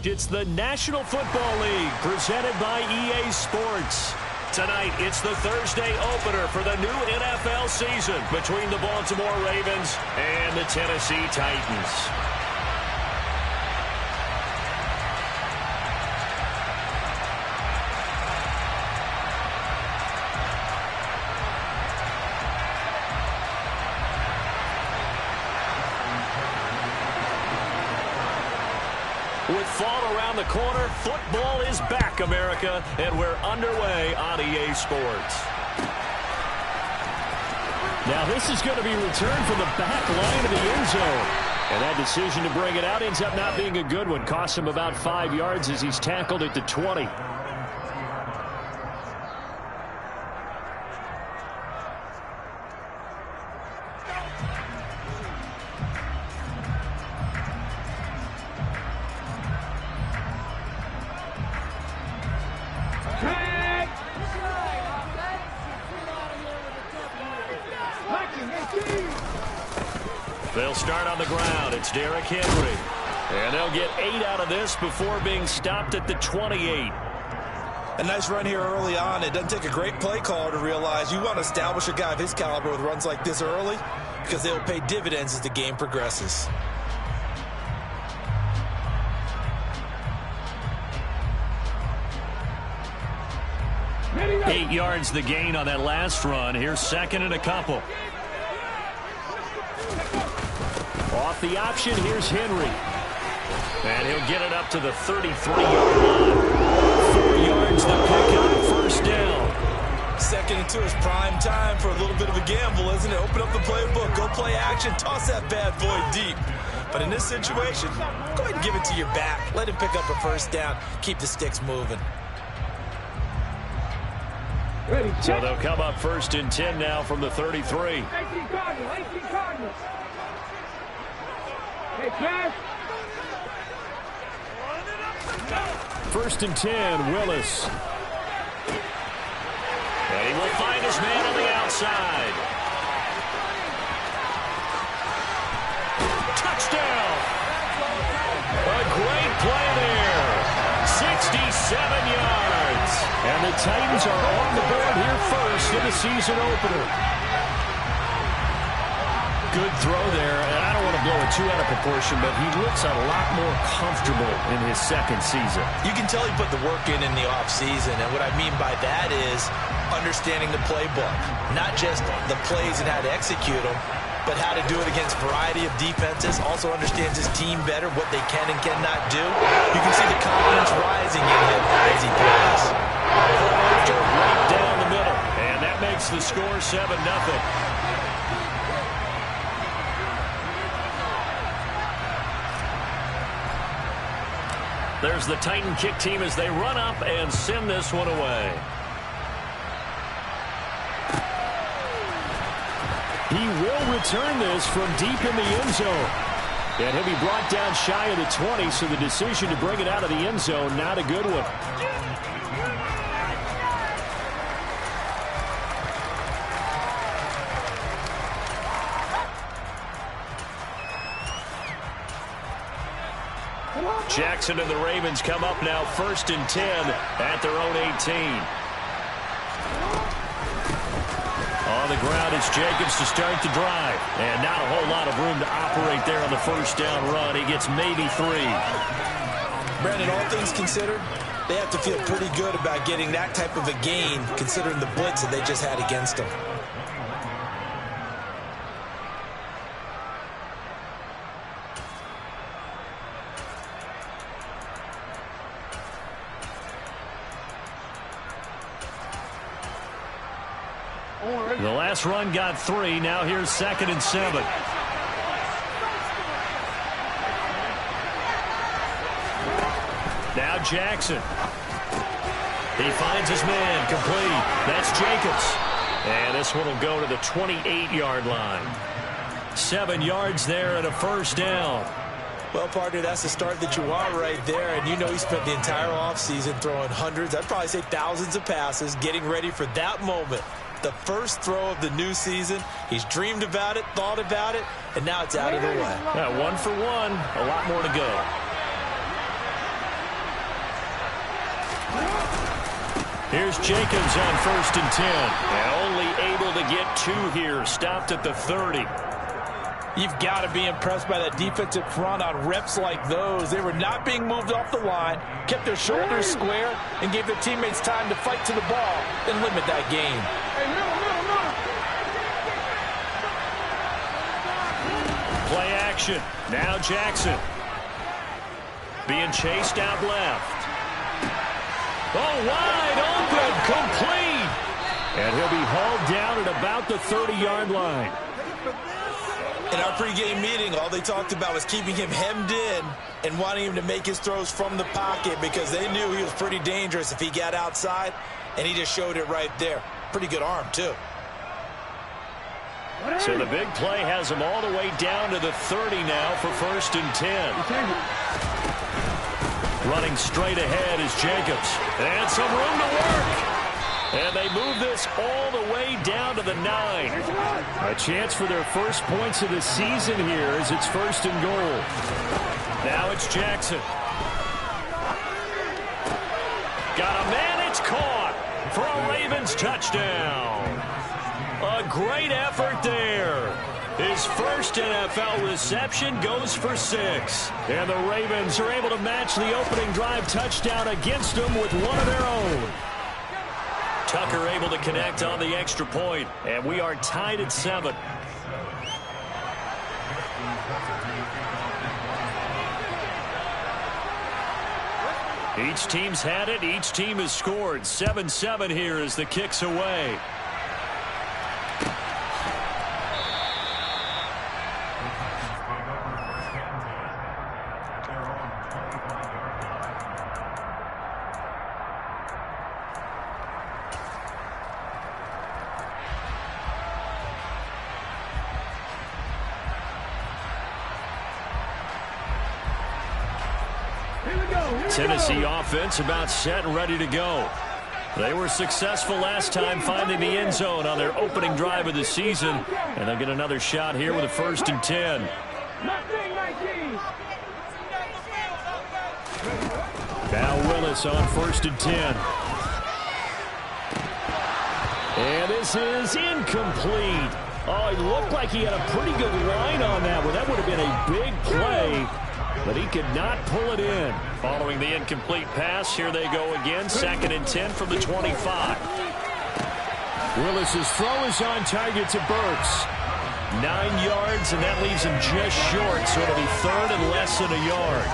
It's the National Football League presented by EA Sports. Tonight, it's the Thursday opener for the new NFL season between the Baltimore Ravens and the Tennessee Titans. With fall around the corner, football is back, America, and we're underway on EA Sports. Now this is going to be returned from the back line of the end zone. And that decision to bring it out ends up not being a good one. Costs him about 5 yards as he's tackled at the 20. They'll start on the ground. It's Derrick Henry. And they'll get 8 out of this before being stopped at the 28. A nice run here early on. It doesn't take a great play caller to realize you want to establish a guy of his caliber with runs like this early because they'll pay dividends as the game progresses. Eight yards the gain on that last run. Here's second and a couple. Off the option, here's Henry. And he'll get it up to the 33-yard line. 4 yards the pickup, first down. Second and 2 is prime time for a little bit of a gamble, isn't it? Open up the playbook, go play action, toss that bad boy deep. But in this situation, go ahead and give it to your back. Let him pick up a first down. Keep the sticks moving. So they'll come up first and 10 now from the 33. First and 10, Willis. And he will find his man on the outside. Touchdown! A great play there. 67 yards. And the Titans are on the board here first in the season opener. Good throw there, and I don't want to blow it too out of proportion, but he looks a lot more comfortable in his second season. You can tell he put the work in the offseason, and what I mean by that is understanding the playbook. Not just the plays and how to execute them, but how to do it against a variety of defenses. Also understands his team better, what they can and cannot do. You can see the confidence rising in him as he plays. Right down the middle, and that makes the score 7-0. There's the Titan kick team as they run up and send this one away. He will return this from deep in the end zone. And he'll be brought down shy of the 20, so the decision to bring it out of the end zone, not a good one. Jackson and the Ravens come up now first and 10 at their own 18. On the ground, it's Jacobs to start the drive. And not a whole lot of room to operate there on the first down run. He gets maybe 3. Brandon, all things considered, they have to feel pretty good about getting that type of a gain considering the blitz that they just had against them. The last run got 3. Now here's second and 7. Now Jackson. He finds his man complete. That's Jacobs. And this one will go to the 28-yard line. 7 yards there and a first down. Well, partner, that's the start that you want right there. And you know he spent the entire offseason throwing hundreds, I'd probably say thousands of passes, getting ready for that moment. The first throw of the new season. He's dreamed about it, thought about it, and now it's out of the way. Yeah, 1 for 1. A lot more to go. Here's Jacobs on 1st and 10. And only able to get 2 here. Stopped at the 30. You've got to be impressed by that defensive front on reps like those. They were not being moved off the line, kept their shoulders square, and gave their teammates time to fight to the ball and limit that gain. Play action. Now Jackson. Being chased out left. Oh, wide open. Complete. And he'll be hauled down at about the 30-yard line. In our pregame meeting, all they talked about was keeping him hemmed in and wanting him to make his throws from the pocket because they knew he was pretty dangerous if he got outside, and he just showed it right there. Pretty good arm, too. So the big play has him all the way down to the 30 now for 1st and 10. Running straight ahead is Jacobs. And some room to work. And they move this all the way down to the 9. A chance for their first points of the season here as it's 1st and goal. Now it's Jackson. Got a man, it's caught for a Ravens touchdown. A great effort there. His first NFL reception goes for 6. And the Ravens are able to match the opening drive touchdown against them with one of their own. Tucker able to connect on the extra point, and we are tied at 7. Each team's had it. Each team has scored. 7-7 here as the kick's away. Tennessee offense about set and ready to go. They were successful last time finding the end zone on their opening drive of the season, and they'll get another shot here with a 1st and 10. Now Willis on 1st and 10. And this is incomplete. Oh, he looked like he had a pretty good line on that one. That would have been a big play, but he could not pull it in. Following the incomplete pass, here they go again. 2nd and 10 from the 25. Willis's throw is on target to Burks. 9 yards, and that leaves him just short, so it'll be 3rd and less than a yard.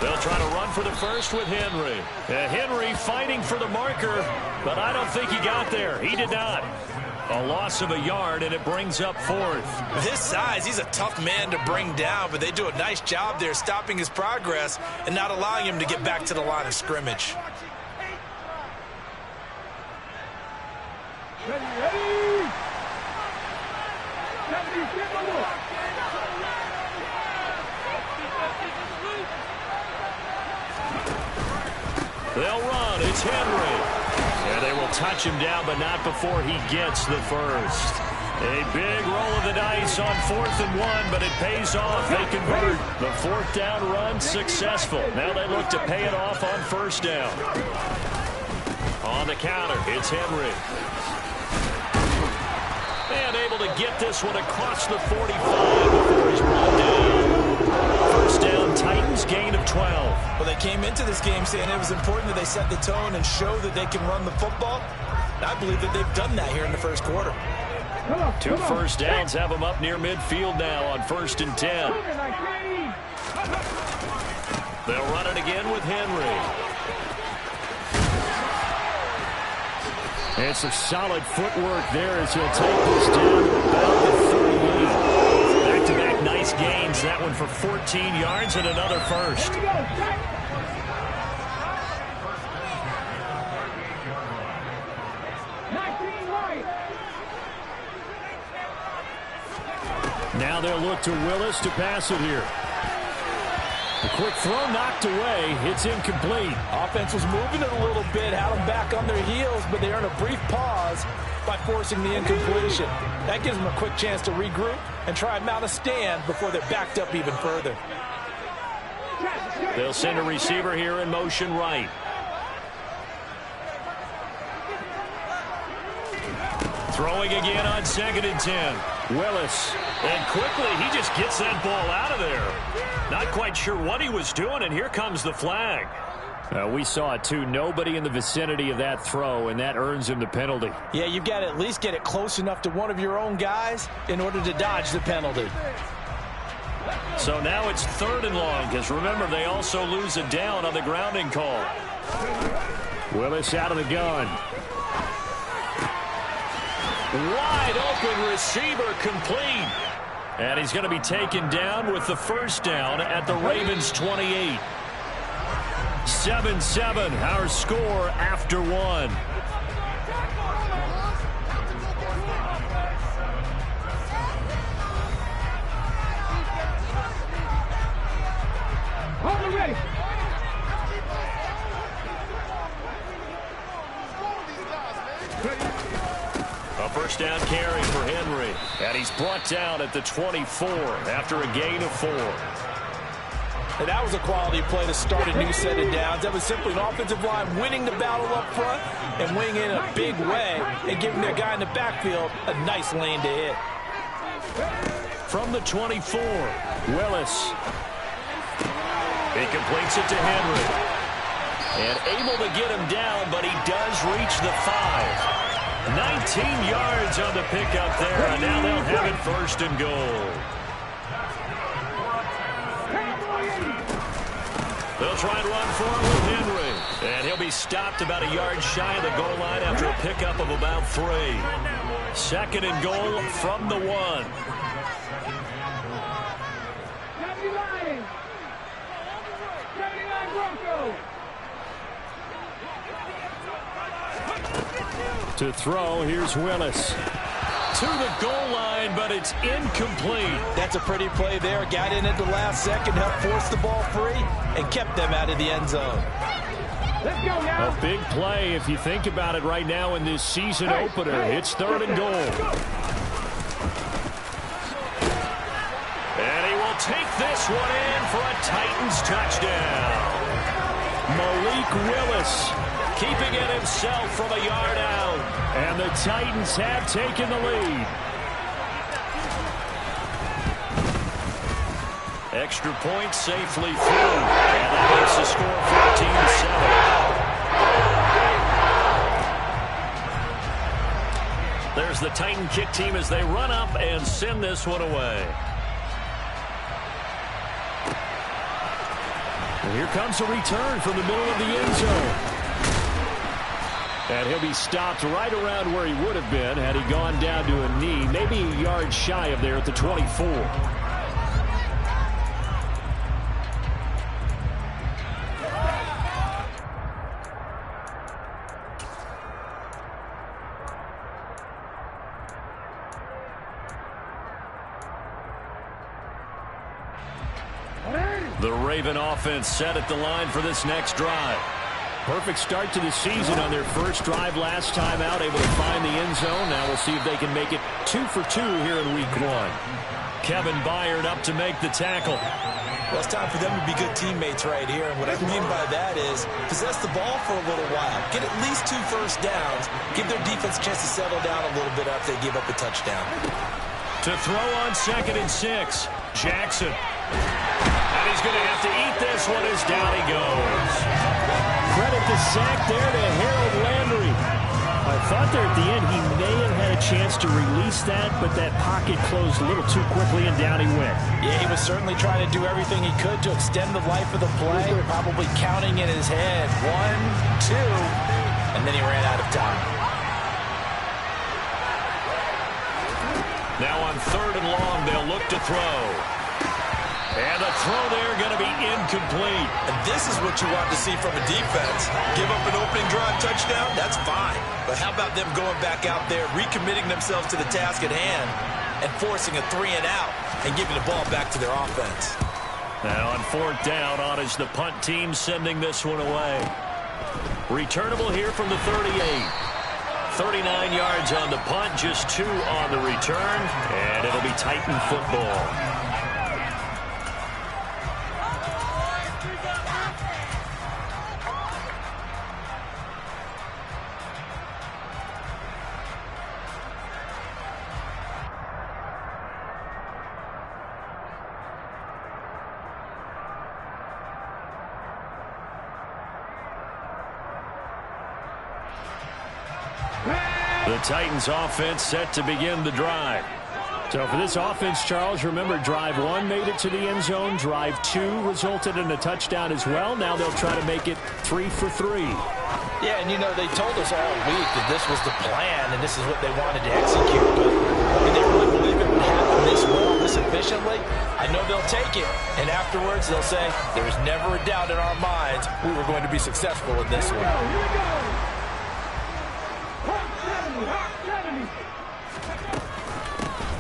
They'll try to run for the first with Henry. Henry fighting for the marker, but I don't think he got there. He did not. A loss of a yard, and it brings up 4th. With his size, he's a tough man to bring down, but they do a nice job there stopping his progress and not allowing him to get back to the line of scrimmage. They'll run. It's Henry. And they will touch him down, but not before he gets the first. A big roll of the dice on 4th and 1, but it pays off. They convert. The 4th down run successful. Now they look to pay it off on 1st down. On the counter, it's Henry. And able to get this one across the 45 before he's brought down. 1st down, Titans, gain of 12. Well, they came into this game saying it was important that they set the tone and show that they can run the football. And I believe that they've done that here in the first quarter. 2 first downs have them up near midfield now on 1st and 10. They'll run it again with Henry. And some solid footwork there as he'll take this down to about the 38. Back-to-back nice gains. That one for 14 yards and another first. Now they'll look to Willis to pass it here. A quick throw knocked away. It's incomplete. Offense was moving it a little bit, had them back on their heels, but they earned a brief pause by forcing the incompletion. That gives them a quick chance to regroup and try and mount a stand before they're backed up even further. They'll send a receiver here in motion right. Throwing again on 2nd and 10. Willis. And quickly, he just gets that ball out of there. Not quite sure what he was doing, and here comes the flag. We saw it, too. Nobody in the vicinity of that throw, and that earns him the penalty. Yeah, you've got to at least get it close enough to one of your own guys in order to dodge the penalty. So now it's 3rd and long, because remember, they also lose a down on the grounding call. Willis out of the gun. Wide open receiver complete. And he's going to be taken down with the first down at the Ravens 28. 7-7, our score after one. A first down carry for Henry. And he's brought down at the 24 after a gain of 4. And that was a quality play to start a new set of downs. That was simply an offensive line winning the battle up front and winning in a big way and giving their guy in the backfield a nice lane to hit. From the 24, Willis. He completes it to Henry. And able to get him down, but he does reach the 5. 19 yards on the pickup there, and now they'll have it 1st and goal. They'll try and run forward with Henry. And he'll be stopped about a yard shy of the goal line after a pickup of about 3. 2nd and goal from the 1. To throw, here's Willis. To the goal line, but it's incomplete. That's a pretty play there. Got in at the last second, helped force the ball free, and kept them out of the end zone. Let's go now. A big play if you think about it right now in this season opener. It's 3rd and goal. And he will take this one in for a Titans touchdown. Malik Willis keeping it himself from a yard out. And the Titans have taken the lead. Extra point safely through. And that makes the score 14-7. There's the Titan kick team as they run up and send this one away. And here comes a return from the middle of the end zone. And he'll be stopped right around where he would have been had he gone down to a knee, maybe a yard shy of there at the 24. The Raven offense set at the line for this next drive. Perfect start to the season on their first drive last time out, able to find the end zone. Now we'll see if they can make it 2 for 2 here in week 1. Kevin Byard up to make the tackle. Well, it's time for them to be good teammates right here. And what I mean by that is possess the ball for a little while. Get at least 2 first downs. Give their defense a chance to settle down a little bit after they give up a touchdown. To throw on 2nd and 6, Jackson. And he's going to have to eat this one as down he goes. Credit the sack there to Harold Landry. I thought there at the end he may have had a chance to release that, but that pocket closed a little too quickly and down he went. Yeah, he was certainly trying to do everything he could to extend the life of the play, probably counting in his head 1, 2, and then he ran out of time. Now on 3rd and long, they'll look to throw. And the throw there going to be incomplete. And this is what you want to see from a defense. Give up an opening drive touchdown, that's fine. But how about them going back out there, recommitting themselves to the task at hand, and forcing a 3 and out, and giving the ball back to their offense? And on fourth down, on is the punt team sending this one away. Returnable here from the 38. 39 yards on the punt, just 2 on the return, and it'll be Titan football. The Titans offense set to begin the drive. So for this offense, Charles, remember drive 1 made it to the end zone. Drive 2 resulted in a touchdown as well. Now they'll try to make it 3 for 3. Yeah, and you know, they told us all week that this was the plan and this is what they wanted to execute. But did they really believe it would happen this well, this efficiently? I know they'll take it. And afterwards they'll say, there's never a doubt in our minds we were going to be successful in this one.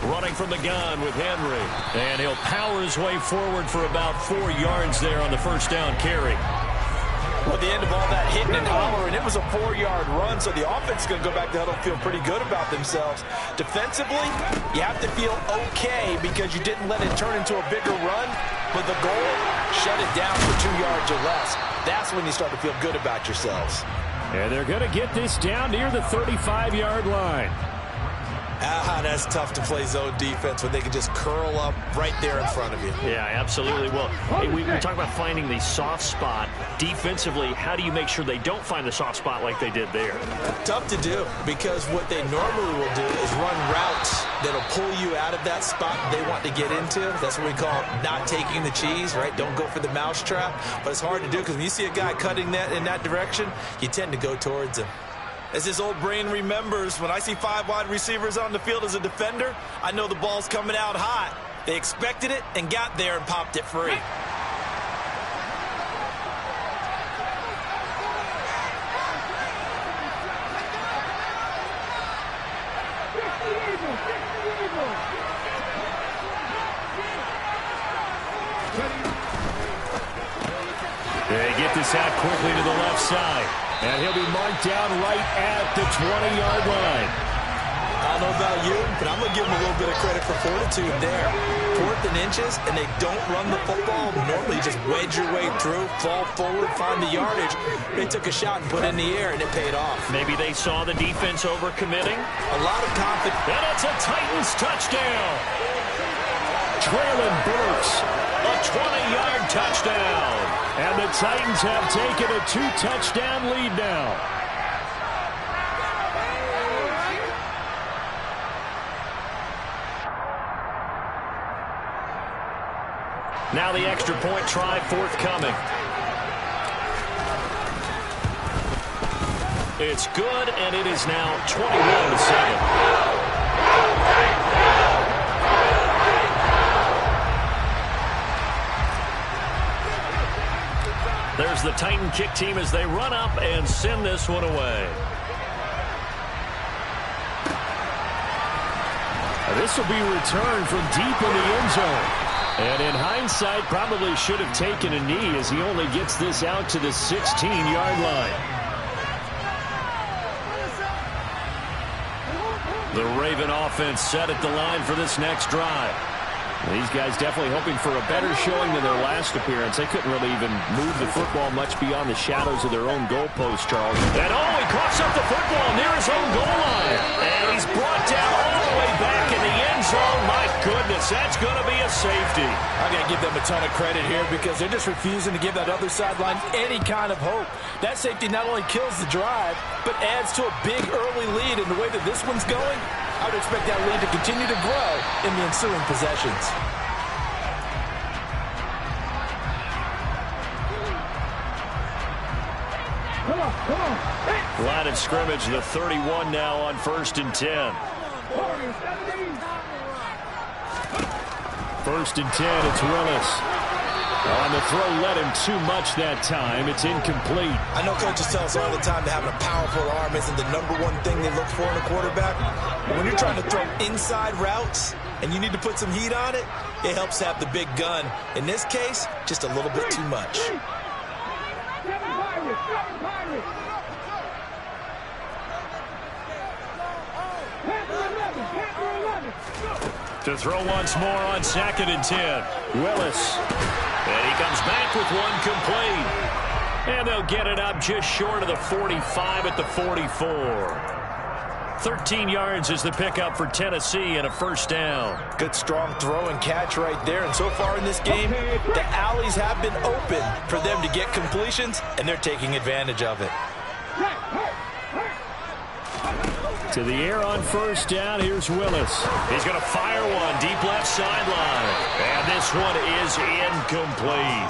Running from the gun with Henry. And he'll power his way forward for about 4 yards there on the first down carry. Well, at the end of all that hitting and hollering, it was a 4-yard run, so the offense is going to go back to huddle and feel pretty good about themselves. Defensively, you have to feel okay because you didn't let it turn into a bigger run, but the goal, shut it down for 2 yards or less. That's when you start to feel good about yourselves. And they're going to get this down near the 35-yard line. That's tough to play zone defense when they can just curl up right there in front of you. Yeah, absolutely. Well, hey, we talk about finding the soft spot. Defensively, how do you make sure they don't find the soft spot like they did there? Tough to do because what they normally will do is run routes that'll pull you out of that spot they want to get into. That's what we call not taking the cheese, right? Don't go for the mousetrap. But it's hard to do because when you see a guy cutting that in that direction, you tend to go towards him. As his old brain remembers, when I see 5 wide receivers on the field as a defender, I know the ball's coming out hot. They expected it and got there and popped it free. They get this out quickly to the left side. And he'll be marked down right at the 20-yard line. I don't know about you, but I'm going to give them a little bit of credit for fortitude there. 4th and inches, and they don't run the football. Normally, you just wedge your way through, fall forward, find the yardage. They took a shot and put it in the air, and it paid off. Maybe they saw the defense overcommitting. A lot of confidence. And it's a Titans touchdown. Traylon Burks, a 20-yard touchdown. And the Titans have taken a 2-touchdown lead now. Now the extra point try forthcoming. It's good, and it is now 21-7. There's the Titan kick team as they run up and send this one away. This will be returned from deep in the end zone. And in hindsight, probably should have taken a knee as he only gets this out to the 16-yard line. The Raven offense set at the line for this next drive. These guys definitely hoping for a better showing than their last appearance. They couldn't really even move the football much beyond the shadows of their own goalpost, Charles. And he coughs up the football near his own goal line. And he's brought down all the way back in the end zone. My goodness, that's going to be a safety. I got to give them a ton of credit here because they're just refusing to give that other sideline any kind of hope. That safety not only kills the drive, but adds to a big early lead. In the way that this one's going, I would expect that lead to continue to grow in the ensuing possessions. Line of scrimmage, the 31 now on 1st and 10. 1st and 10, it's Willis. On the throw, led him too much that time. It's incomplete. I know coaches tell us all the time that having a powerful arm isn't the #1 thing they look for in a quarterback. But when you're trying to throw inside routes, and you need to put some heat on it, it helps have the big gun. In this case, just a little bit too much. To throw once more on 2nd and 10. Willis. And he comes back with one complete. And they'll get it up just short of the 45 at the 44. 13 yards is the pickup for Tennessee and a first down. Good strong throw and catch right there. And so far in this game, the alleys have been open for them to get completions, and they're taking advantage of it. To the air on first down, here's Willis. He's going to fire one deep left sideline. And this one is incomplete.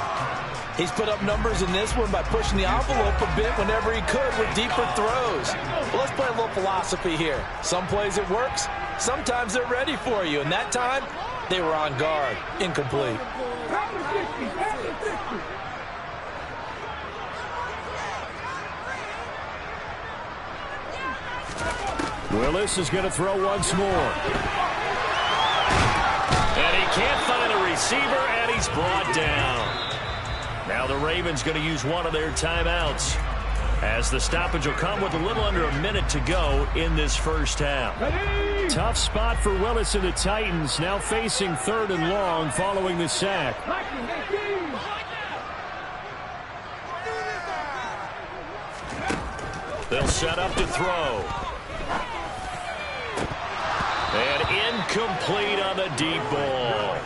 He's put up numbers in this one by pushing the envelope a bit whenever he could with deeper throws. Well, let's play a little philosophy here. Some plays it works. Sometimes they're ready for you. And that time, they were on guard. Incomplete. Willis is going to throw once more. And he can't find a receiver, and he's brought down. Now the Ravens going to use one of their timeouts, as the stoppage will come with a little under a minute to go in this first half. Tough spot for Willis and the Titans, now facing 3rd and long following the sack. They'll set up to throw. And incomplete on the deep ball.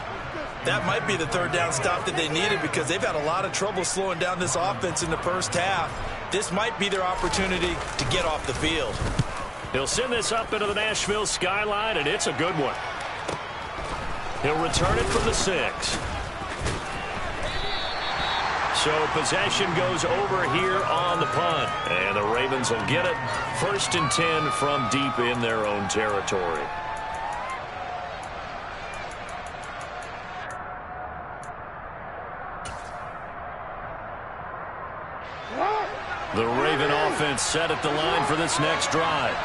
That might be the 3rd down stop that they needed, because they've had a lot of trouble slowing down this offense in the first half. This might be their opportunity to get off the field. He'll send this up into the Nashville skyline, and it's a good one. He'll return it from the 6. So possession goes over here on the punt. And the Ravens will get it 1st and 10 from deep in their own territory. The Raven offense set at the line for this next drive.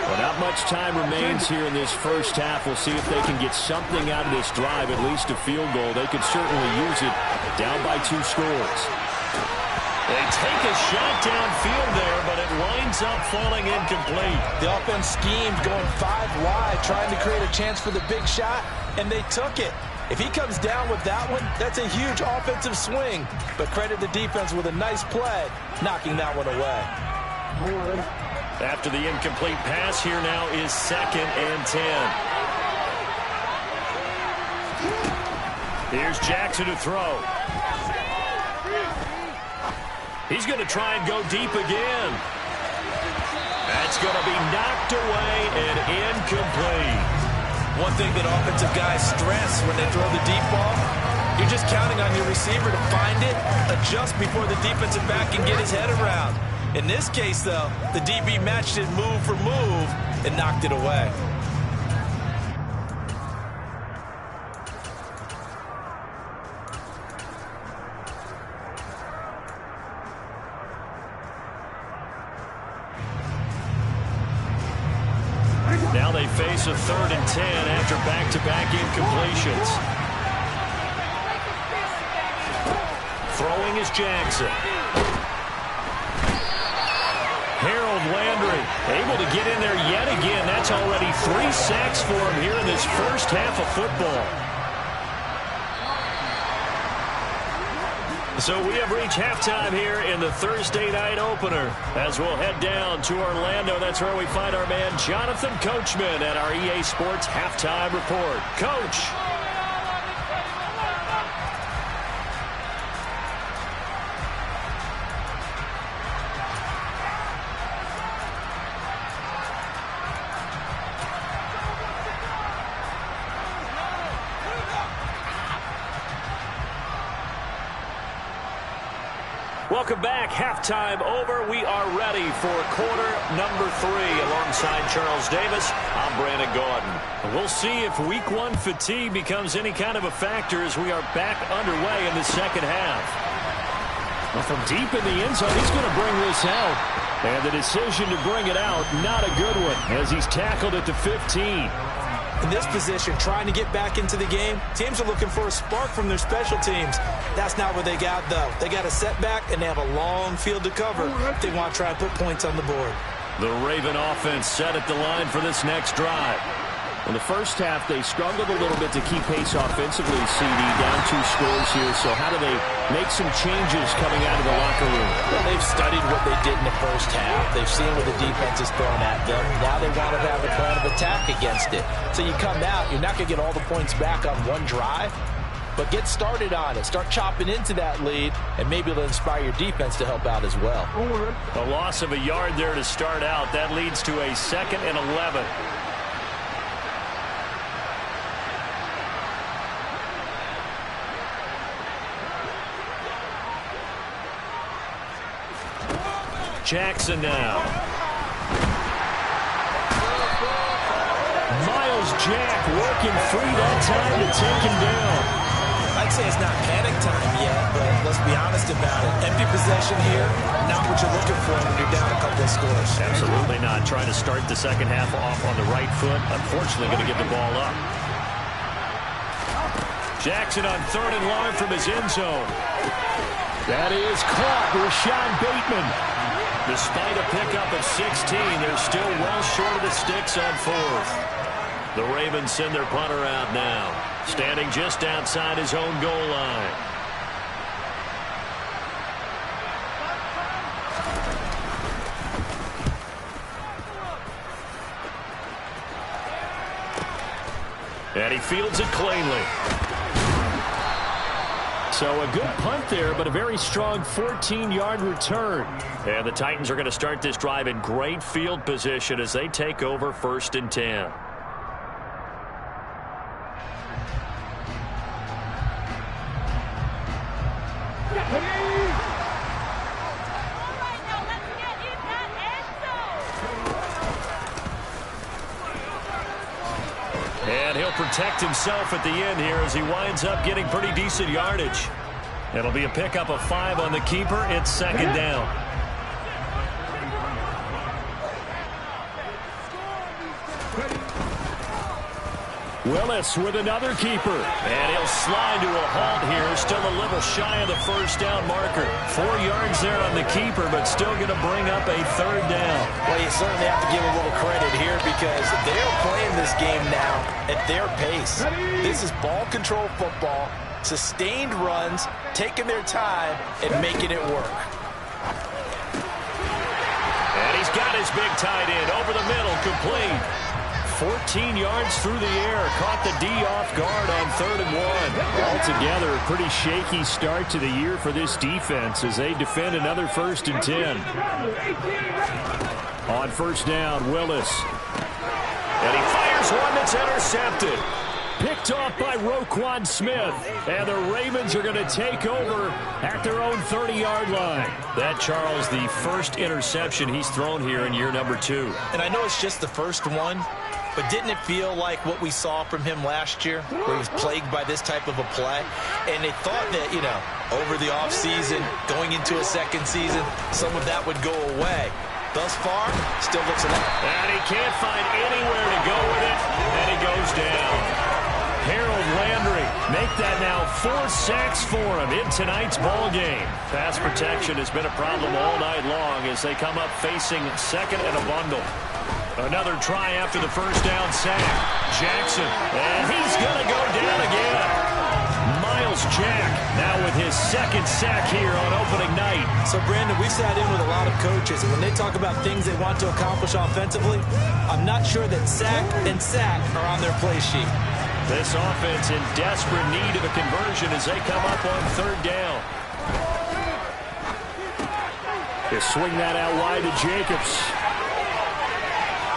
Well, not much time remains here in this first half. We'll see if they can get something out of this drive, at least a field goal. They could certainly use it, down by 2 scores. They take a shot downfield there, but it winds up falling incomplete. The offense schemed going 5 wide, trying to create a chance for the big shot, and they took it. If he comes down with that one, that's a huge offensive swing. But credit the defense with a nice play, knocking that one away. After the incomplete pass, here now is 2nd and 10. Here's Jackson to throw. He's going to try and go deep again. That's going to be knocked away and incomplete. One thing that offensive guys stress when they throw the deep ball, you're just counting on your receiver to find it, adjust before the defensive back can get his head around. In this case, though, the DB matched it move for move and knocked it away. Now they face a 3rd and 10 after back-to-back incompletions. Throwing is Jackson. Harold Landry able to get in there yet again. That's already 3 sacks for him here in this first half of football. So we have reached halftime here in the Thursday night opener. As we'll head down to Orlando, that's where we find our man Jonathan Coachman at our EA Sports Halftime Report. Coach. Welcome back. Halftime over. We are ready for quarter number 3 alongside Charles Davis. I'm Brandon Gaudin. We'll see if week 1 fatigue becomes any kind of a factor as we are back underway in the second half. Well, from deep in the end zone, he's going to bring this out. And the decision to bring it out, not a good one, as he's tackled at the 15. In this position, trying to get back into the game, teams are looking for a spark from their special teams. That's not what they got, though. They got a setback, and they have a long field to cover if they want to try and put points on the board. The Raven offense set at the line for this next drive. In the first half, they struggled a little bit to keep pace offensively, CD, down 2 scores here. So how do they make some changes coming out of the locker room? Well, they've studied what they did in the first half. They've seen what the defense is throwing at them. Now they want to have a plan of attack against it. So you come out, you're not going to get all the points back on one drive, but get started on it. Start chopping into that lead, and maybe it'll inspire your defense to help out as well. A loss of a yard there to start out. That leads to a 2nd and 11. Jackson now. Miles Jack working free that time to take him down. I'd say it's not panic time yet, but let's be honest about it. Empty possession here, not what you're looking for when you're down a couple of scores. Absolutely not. Trying to start the second half off on the right foot. Unfortunately, going to give the ball up. Jackson on 3rd and long from his end zone. That is caught. Rashawn Bateman. Despite a pickup of 16, they're still well short of the sticks on 4th. The Ravens send their punter out now, standing just outside his own goal line. And he fields it cleanly. So a good punt there, but a very strong 14-yard return. And the Titans are going to start this drive in great field position as they take over 1st and 10. And he'll protect himself at the end here as he winds up getting pretty decent yardage. It'll be a pickup of 5 on the keeper. It's 2nd down. Willis with another keeper. And he'll slide to a halt here. Still a little shy of the 1st down marker. 4 yards there on the keeper, but still going to bring up a 3rd down. Well, you certainly have to give a little credit here because they're playing this game now at their pace. This is ball control football, sustained runs, taking their time, and making it work. And he's got his big tight end over the middle, complete. 14 yards through the air. Caught the D off guard on 3rd and 1. Altogether, a pretty shaky start to the year for this defense as they defend another 1st and 10. On 1st down, Willis. And he fires one that's intercepted. Picked off by Roquan Smith. And the Ravens are going to take over at their own 30-yard line. That, Charles, the first interception he's thrown here in year number 2. And I know it's just the first one, but didn't it feel like what we saw from him last year, where he was plagued by this type of a play? And they thought that, you know, over the offseason, going into a second season, some of that would go away. Thus far, still looks like. And he can't find anywhere to go with it, and he goes down. Harold Landry make that now 4 sacks for him in tonight's ball game. Pass protection has been a problem all night long as they come up facing 2nd and a bundle. Another try after the 1st down sack. Jackson, and he's going to go down again. Miles Jack now with his 2nd sack here on opening night. So, Brandon, we've sat in with a lot of coaches, and when they talk about things they want to accomplish offensively, I'm not sure that sack and sack are on their play sheet. This offense in desperate need of a conversion as they come up on 3rd down. They swing that out wide to Jacobs.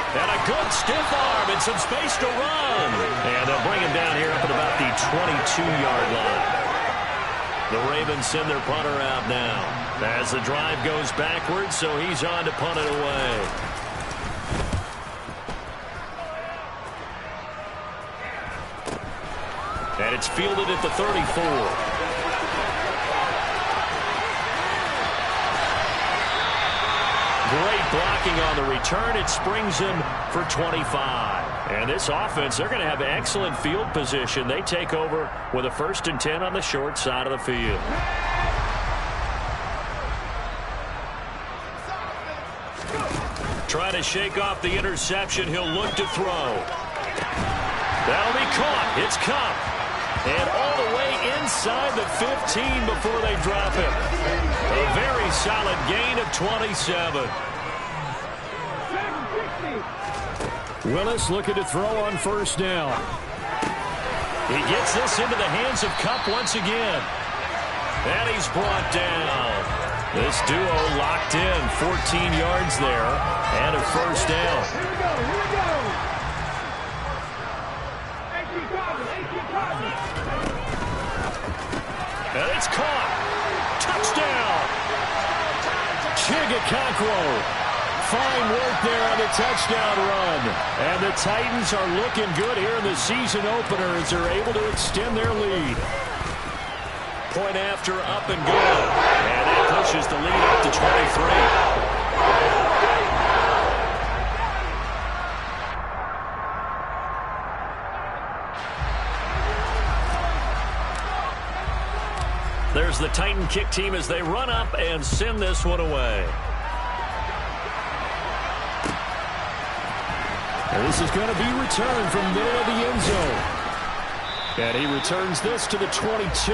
And a good stiff arm and some space to run. And they'll bring him down here up at about the 22-yard line. The Ravens send their punter out now as the drive goes backwards, so he's on to punt it away. And it's fielded at the 34. Great blocking on the return. It springs him for 25. And this offense, they're going to have excellent field position. They take over with a 1st and 10 on the short side of the field. Trying to shake off the interception. He'll look to throw. That'll be caught. It's Cup. And all the way inside the 15 before they drop him. A very solid gain of 27. Willis looking to throw on 1st down. He gets this into the hands of Cup once again. And he's brought down. This duo locked in, 14 yards there, and a 1st down. And it's caught. Touchdown. Chigakonkwo. Fine work there on the touchdown run. And the Titans are looking good here in the season opener as they're able to extend their lead. Point after, up and good. And that pushes the lead up to 23. There's the Titan kick team as they run up and send this one away. And this is going to be returned from middle of the end zone. And he returns this to the 22.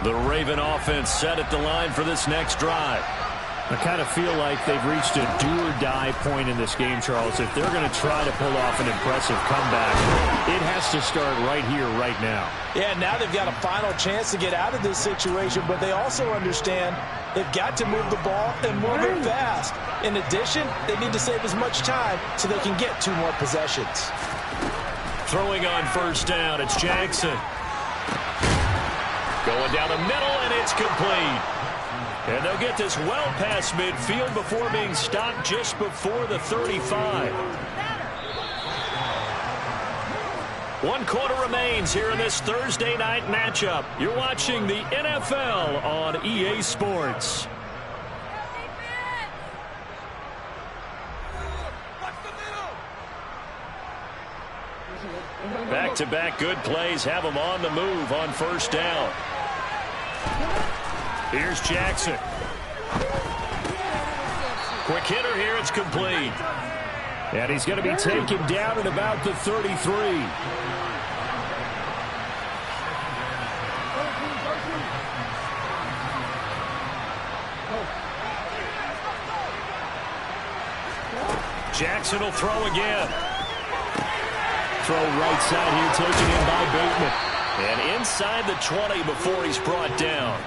The Raven offense set at the line for this next drive. I kind of feel like they've reached a do-or-die point in this game, Charles. If they're going to try to pull off an impressive comeback, it has to start right here, right now. Yeah, now they've got a final chance to get out of this situation, but they also understand they've got to move the ball and move it fast. In addition, they need to save as much time so they can get 2 more possessions. Throwing on 1st down, it's Jackson. Going down the middle, and it's complete. And they'll get this well past midfield before being stopped just before the 35. 1 quarter remains here in this Thursday night matchup. You're watching the NFL on EA Sports. Back-to-back good plays have them on the move on 1st down. Here's Jackson. Quick hitter here, it's complete. And he's going to be taken down at about the 33. Jackson will throw again. Throw right side here, taken in by Bateman. And inside the 20 before he's brought down.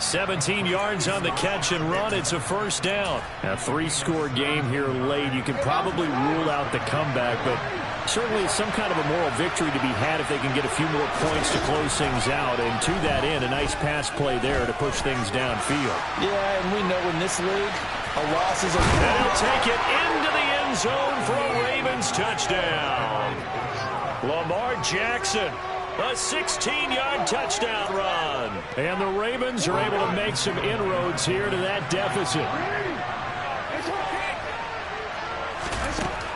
17 yards on the catch and run. It's a 1st down. A 3-score game here late. You can probably rule out the comeback, but certainly some kind of a moral victory to be had if they can get a few more points to close things out. And to that end, a nice pass play there to push things downfield. Yeah, and we know in this league, a loss is a win. And he'll take it into the end zone for a Ravens touchdown. Lamar Jackson. A 16-yard touchdown run. And the Ravens are able to make some inroads here to that deficit.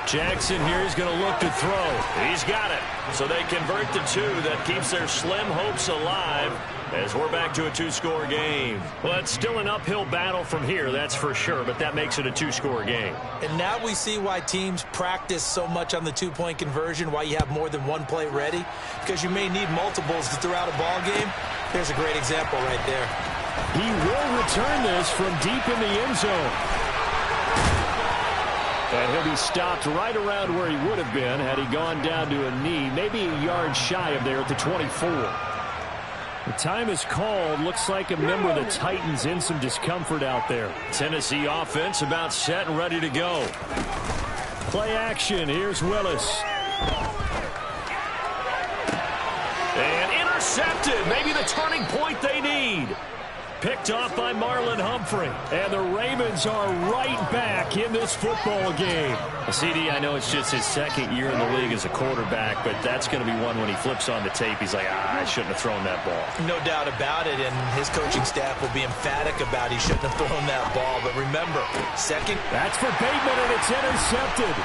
Jackson here is going to look to throw. He's got it. So they convert the 2. That keeps their slim hopes alive as we're back to a 2-score game. Well, it's still an uphill battle from here, that's for sure, but that makes it a 2-score game. And now we see why teams practice so much on the 2-point conversion, why you have more than 1 play ready, because you may need multiples throughout a ball game. There's a great example right there. He will return this from deep in the end zone. And he'll be stopped right around where he would have been had he gone down to a knee, maybe a yard shy of there at the 24. The time is called. Looks like a member of the Titans in some discomfort out there. Tennessee offense about set and ready to go. Play action. Here's Willis. And intercepted. Maybe the turning point they need. picked off by Marlon Humphrey. And the Ravens are right back in this football game. CD, I know it's just his second year in the league as a quarterback, but that's going to be one when he flips on the tape. He's like, I shouldn't have thrown that ball. No doubt about it, and his coaching staff will be emphatic about he shouldn't have thrown that ball. But remember, second. That's for Bateman, and it's intercepted.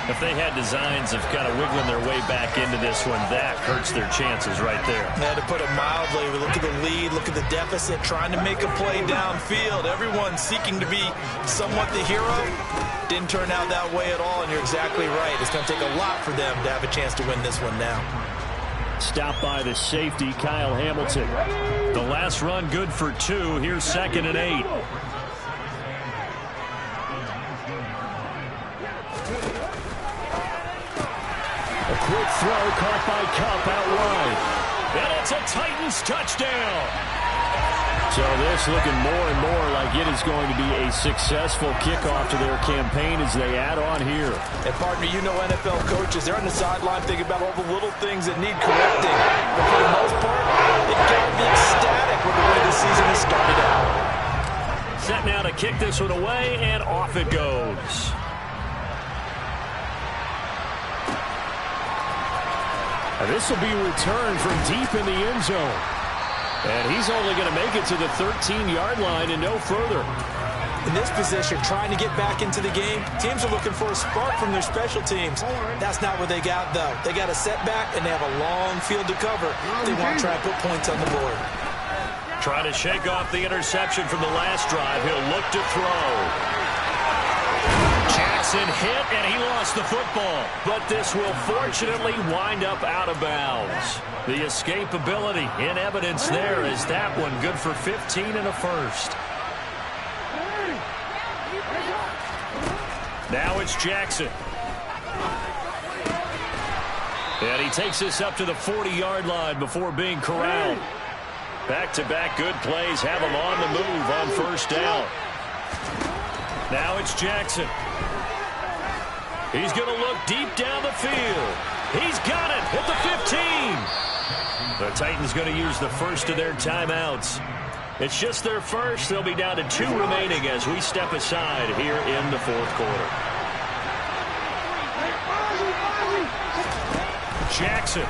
If they had designs of kind of wiggling their way back into this one, that hurts their chances right there. Yeah, to put it mildly, we look at the lead, look at the deficit, trying to make a play downfield. Everyone seeking to be somewhat the hero. Didn't turn out that way at all, and you're exactly right. It's going to take a lot for them to have a chance to win this one now. Stopped by the safety, Kyle Hamilton. The last run good for 2. Here's 2nd and 8. Quick throw caught by Kupp out wide. And it's a Titans touchdown. So this looking more and more like it is going to be a successful kickoff to their campaign as they add on here. And partner, you know NFL coaches, they're on the sideline thinking about all the little things that need correcting. But for the most part, they've got to be ecstatic with the way the season has started out. Set now to kick this one away, and off it goes. This will be returned from deep in the end zone. And he's only going to make it to the 13-yard line and no further. In this position, trying to get back into the game, teams are looking for a spark from their special teams. That's not what they got, though. They got a setback, and they have a long field to cover. They want to try and put points on the board. Trying to shake off the interception from the last drive. He'll look to throw. Jackson hit, and he lost the football. But this will fortunately wind up out of bounds. The escapability in evidence there is that one good for 15 and a first. Now it's Jackson. And he takes this up to the 40-yard line before being corralled. Back-to-back good plays have him on the move on first down. Now it's Jackson. He's going to look deep down the field. He's got it at the 15. The Titans going to use the first of their timeouts. It's just their first. They'll be down to 2 remaining as we step aside here in the fourth quarter. Jackson.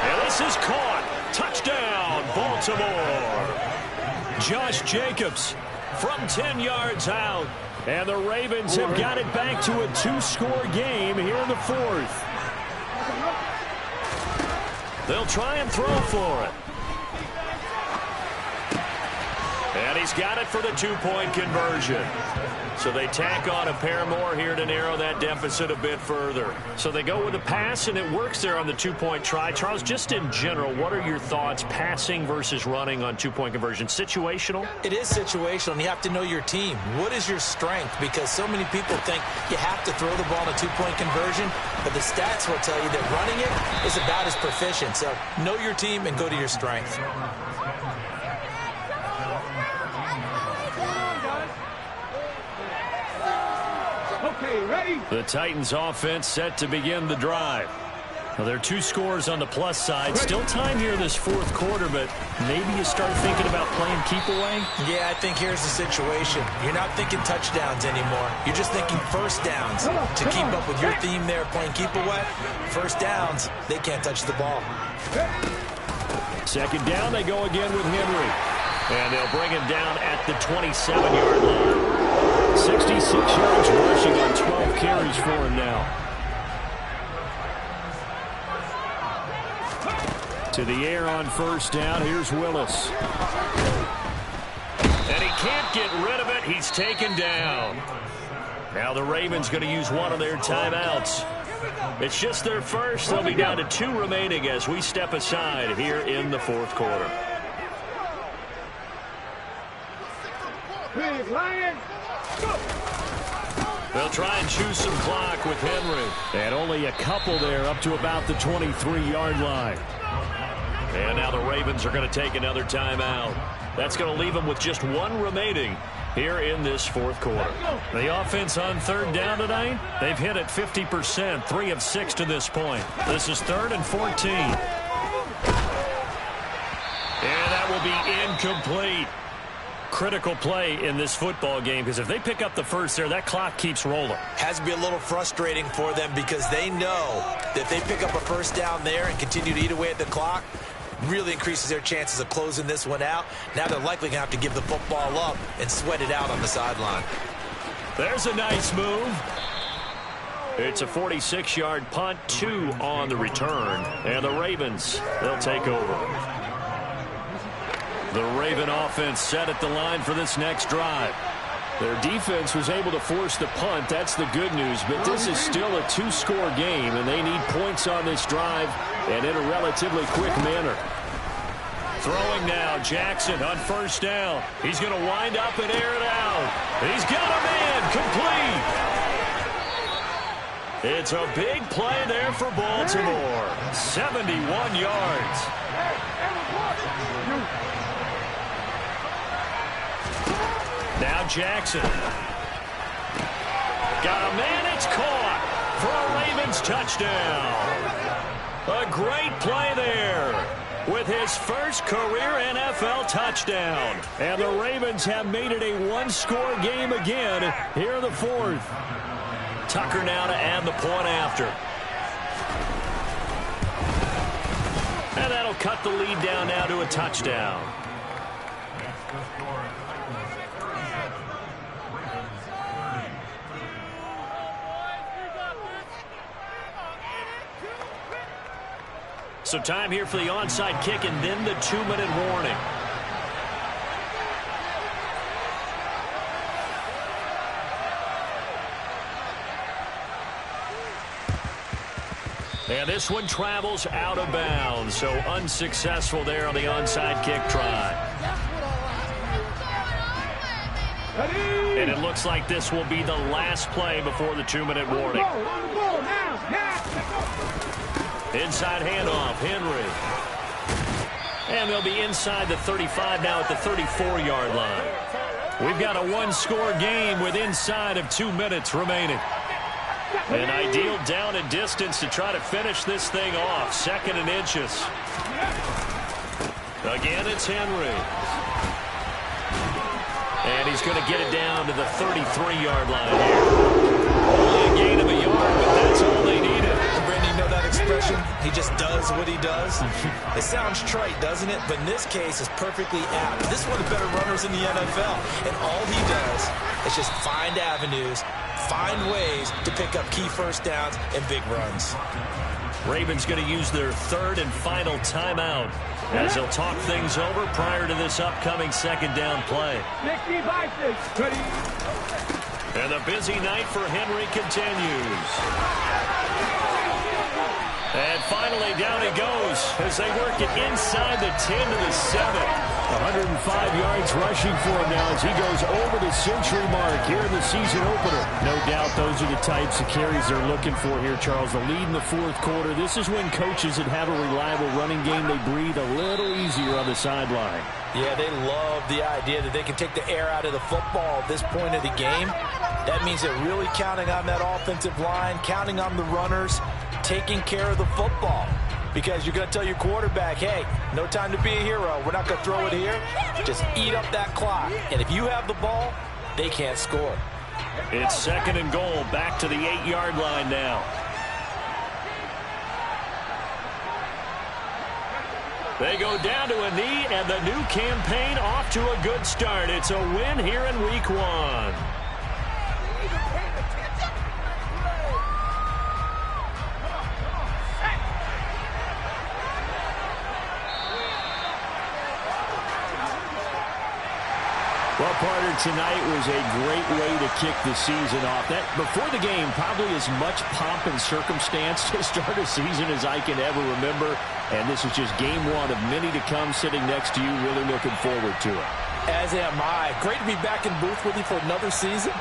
And this is caught. Touchdown, Baltimore. Josh Jacobs from 10 yards out. And the Ravens have got it back to a 2-score game here in the fourth. They'll try and throw for it. And he's got it for the 2-point conversion. So they tack on a pair more here to narrow that deficit a bit further. So they go with a pass, and it works there on the 2-point try. Charles, just in general, what are your thoughts passing versus running on 2-point conversion? Situational? It is situational, and you have to know your team. What is your strength? Because so many people think you have to throw the ball in a 2-point conversion, but the stats will tell you that running it is about as proficient. So know your team and go to your strength. The Titans offense set to begin the drive. Well, there are 2 scores on the plus side. Still time here in this fourth quarter, but maybe you start thinking about playing keep away? Yeah, I think here's the situation. You're not thinking touchdowns anymore. You're just thinking first downs. To keep up with your theme there, playing keep away, first downs, they can't touch the ball. Second down, they go again with Henry. And they'll bring him down at the 27-yard line. 66 yards rushing on 12 carries for him now. To the air on first down. Here's Willis. And he can't get rid of it. He's taken down. Now the Ravens going to use one of their timeouts. It's just their first. They'll be down to 2 remaining as we step aside here in the fourth quarter. They'll try and choose some clock with Henry. And only a couple there up to about the 23-yard line. And now the Ravens are going to take another timeout. That's going to leave them with just 1 remaining here in this fourth quarter. The offense on third down tonight, they've hit it 50%, 3 of 6 to this point. This is 3rd and 14. And that will be incomplete. Critical play in this football game, because if they pick up the first there, that clock keeps rolling. Has to be a little frustrating for them, because they know that if they pick up a first down there and continue to eat away at the clock, really increases their chances of closing this one out. Now they're likely going to have to give the football up and sweat it out on the sideline. There's a nice move. It's a 46-yard punt, 2 on the return, and the Ravens, they'll take over. The Raven offense set at the line for this next drive. Their defense was able to force the punt. That's the good news. But this is still a 2-score game, and they need points on this drive and in a relatively quick manner. Throwing now, Jackson on first down. He's going to wind up and air it out. He's got a man complete. It's a big play there for Baltimore. 71 yards. Now Jackson. Got a man, it's caught for a Ravens touchdown. A great play there with his first career NFL touchdown. And the Ravens have made it a 1-score game again here in the fourth. Tucker now to add the point after. And that'll cut the lead down now to a touchdown. So time here for the onside kick and then the 2-minute warning. And this one travels out of bounds, so unsuccessful there on the onside kick try. And it looks like this will be the last play before the 2-minute warning. Inside handoff, Henry. And they'll be inside the 35 now at the 34-yard line. We've got a 1-score game with inside of 2 minutes remaining. An ideal down and distance to try to finish this thing off. 2nd and inches. Again, it's Henry. And he's going to get it down to the 33-yard line here. Only a gain of a yard, but that's all they needed. Brandon, you know that expression? He just does what he does. It sounds trite, doesn't it? But in this case, it's perfectly apt. This is one of the better runners in the NFL. And all he does is just find avenues, find ways to pick up key first downs and big runs. Ravens going to use their 3rd and final timeout as they'll talk things over prior to this upcoming 2nd down play. And the busy night for Henry continues. And finally, down he goes as they work it inside the 10 to the 7. 105 yards rushing for him now as he goes over the century mark here in the season opener. No doubt those are the types of carries they're looking for here, Charles. The lead in the fourth quarter. This is when coaches that have a reliable running game, they breathe a little easier on the sideline. Yeah, they love the idea that they can take the air out of the football at this point of the game. That means they're really counting on that offensive line, counting on the runners, taking care of the football. Because you're going to tell your quarterback, hey, no time to be a hero. We're not going to throw it here. Just eat up that clock. And if you have the ball, they can't score. It's 2nd and goal, back to the 8-yard line now. They go down to a knee, and the new campaign off to a good start. It's a win here in week 1. Well, partner, tonight was a great way to kick the season off. That before the game, probably as much pomp and circumstance to start a season as I can ever remember. And this is just game 1 of many to come sitting next to you. Really looking forward to it. As am I. Great to be back in booth with you for another season.